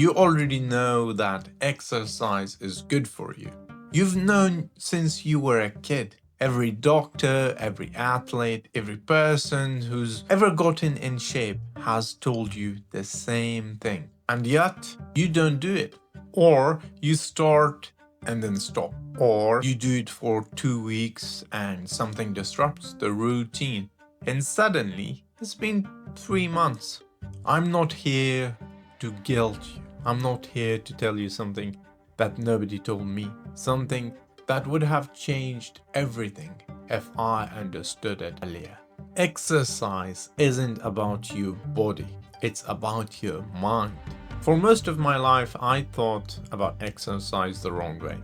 You already know that exercise is good for you. You've known since you were a kid. Every doctor, every athlete, every person who's ever gotten in shape has told you the same thing. And yet, you don't do it. Or you start and then stop. Or you do it for 2 weeks and something disrupts the routine. And suddenly, it's been 3 months. I'm not here to guilt you. I'm not here to tell you something that nobody told me. Something that would have changed everything if I understood it earlier. Exercise isn't about your body, it's about your mind. For most of my life, I thought about exercise the wrong way.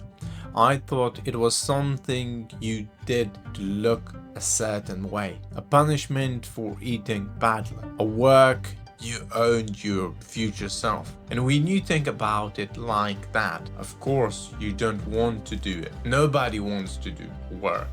I thought it was something you did to look a certain way, a punishment for eating badly, a work you owned your future self. And when you think about it like that, of course you don't want to do it. Nobody wants to do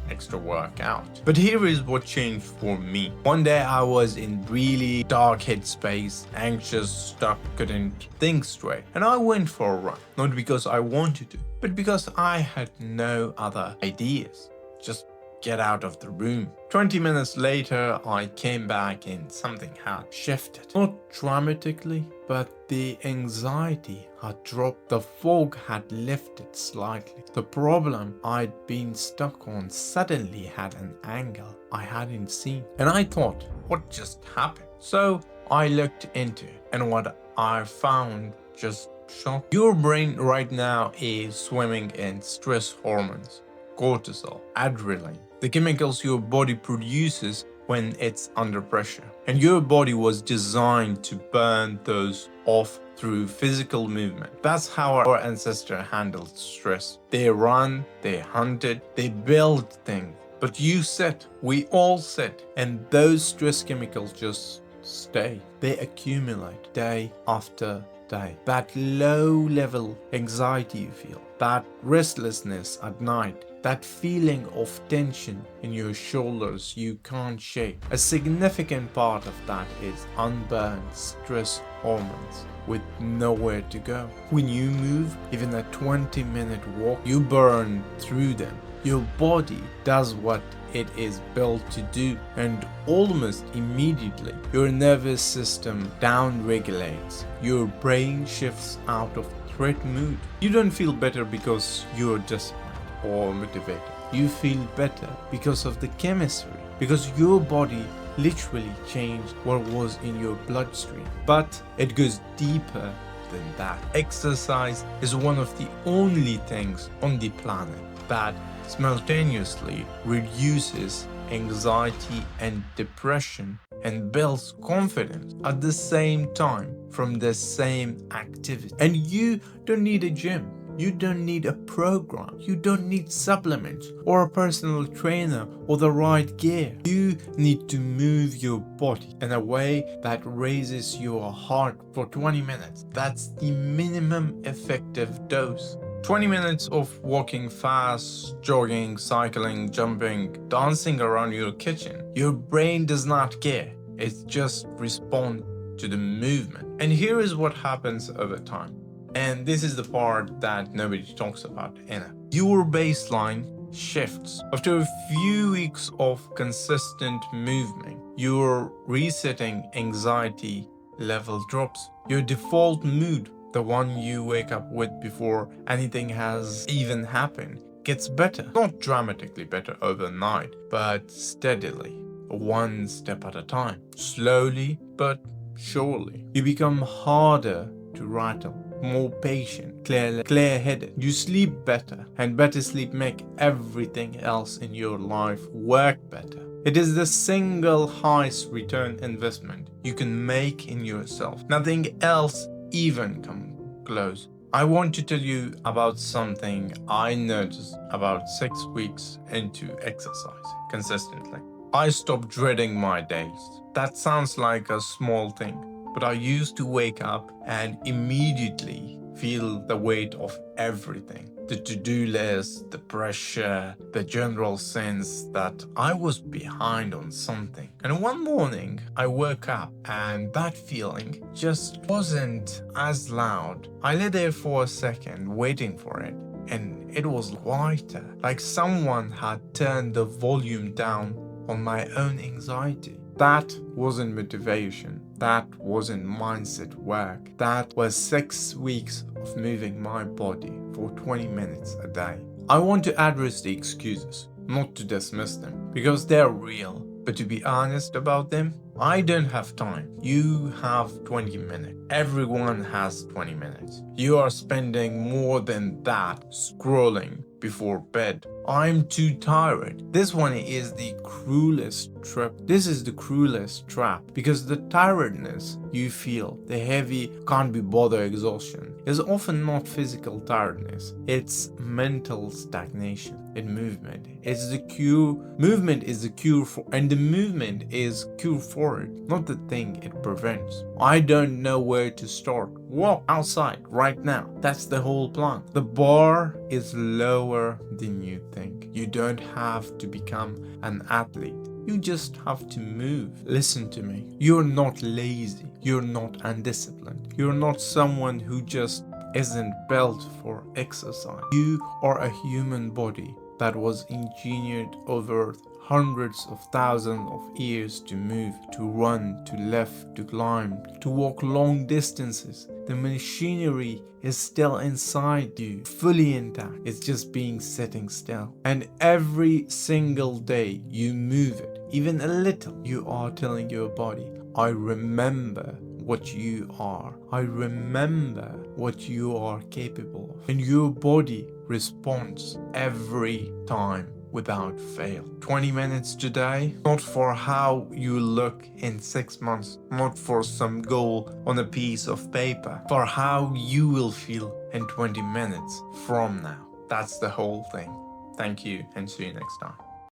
extra workout. But here is what changed for me. One day I was in really dark headspace, anxious, stuck, couldn't think straight. And I went for a run, not because I wanted to, but because I had no other ideas. Just get out of the room. 20 minutes later, I came back and something had shifted. Not dramatically, but the anxiety had dropped. The fog had lifted slightly. The problem I'd been stuck on suddenly had an angle I hadn't seen. And I thought, what just happened? So I looked into it, and what I found just shocked. Your brain right now is swimming in stress hormones. Cortisol, adrenaline, the chemicals your body produces when it's under pressure. And your body was designed to burn those off through physical movement. That's how our ancestors handled stress. They run, they hunted, they built things. But you sit, we all sit, and those stress chemicals just stay. They accumulate day after day. That low-level anxiety you feel, that restlessness at night, that feeling of tension in your shoulders you can't shake. A significant part of that is unburned stress hormones with nowhere to go. When you move, even a 20-minute walk, you burn through them. Your body does what it is built to do, and almost immediately your nervous system downregulates. Your brain shifts out of threat mood. You don't feel better because you're disciplined or motivated. You feel better because of the chemistry, because your body literally changed what was in your bloodstream. But it goes deeper than that. Exercise is one of the only things on the planet that simultaneously reduces anxiety and depression and builds confidence at the same time from the same activity. And you don't need a gym. You don't need a program. You don't need supplements or a personal trainer or the right gear. You need to move your body in a way that raises your heart for 20 minutes. That's the minimum effective dose. 20 minutes of walking fast, jogging, cycling, jumping, dancing around your kitchen. Your brain does not care. It just responds to the movement. And here is what happens over time. And this is the part that nobody talks about enough. Your baseline shifts. After a few weeks of consistent movement, your resetting anxiety level drops. Your default mood, the one you wake up with before anything has even happened, gets better. Not dramatically better overnight, but steadily, one step at a time. Slowly, but surely. You become harder to rattle, more patient, clear-headed. You sleep better, and better sleep make everything else in your life work better. It is the single highest return investment you can make in yourself. Nothing else even comes close. I want to tell you about something I noticed about 6 weeks into exercising consistently. I stopped dreading my days. That sounds like a small thing, but I used to wake up and immediately feel the weight of everything. The to-do list, the pressure, the general sense that I was behind on something. And one morning, I woke up and that feeling just wasn't as loud. I lay there for a second, waiting for it. And it was lighter, like someone had turned the volume down on my own anxiety. That wasn't motivation. That wasn't mindset work. That was 6 weeks of moving my body for 20 minutes a day. I want to address the excuses, not to dismiss them, because they're real. But to be honest about them, I don't have time. You have 20 minutes. Everyone has 20 minutes. You are spending more than that scrolling before bed. I'm too tired. This one is the cruelest trap. This is the cruelest trap because the tiredness you feel, the heavy, can't be bothered exhaustion, is often not physical tiredness. It's mental stagnation in movement. It's the cure. Movement is the cure for, and the movement is cure for it, not the thing it prevents. I don't know where to start. Walk outside right now. That's the whole plan. The bar is lower than you think. You don't have to become an athlete. You just have to move. Listen to me. You're not lazy. You're not undisciplined. You're not someone who just isn't built for exercise. You are a human body that was engineered over hundreds of thousands of years to move, to run, to lift, to climb, to walk long distances. The machinery is still inside you, fully intact. It's just being sitting still. And every single day you move it, even a little, you are telling your body, I remember what you are. I remember what you are capable of. And your body responds every time without fail. 20 minutes today, not for how you look in 6 months, not for some goal on a piece of paper, for how you will feel in 20 minutes from now. That's the whole thing. Thank you and see you next time.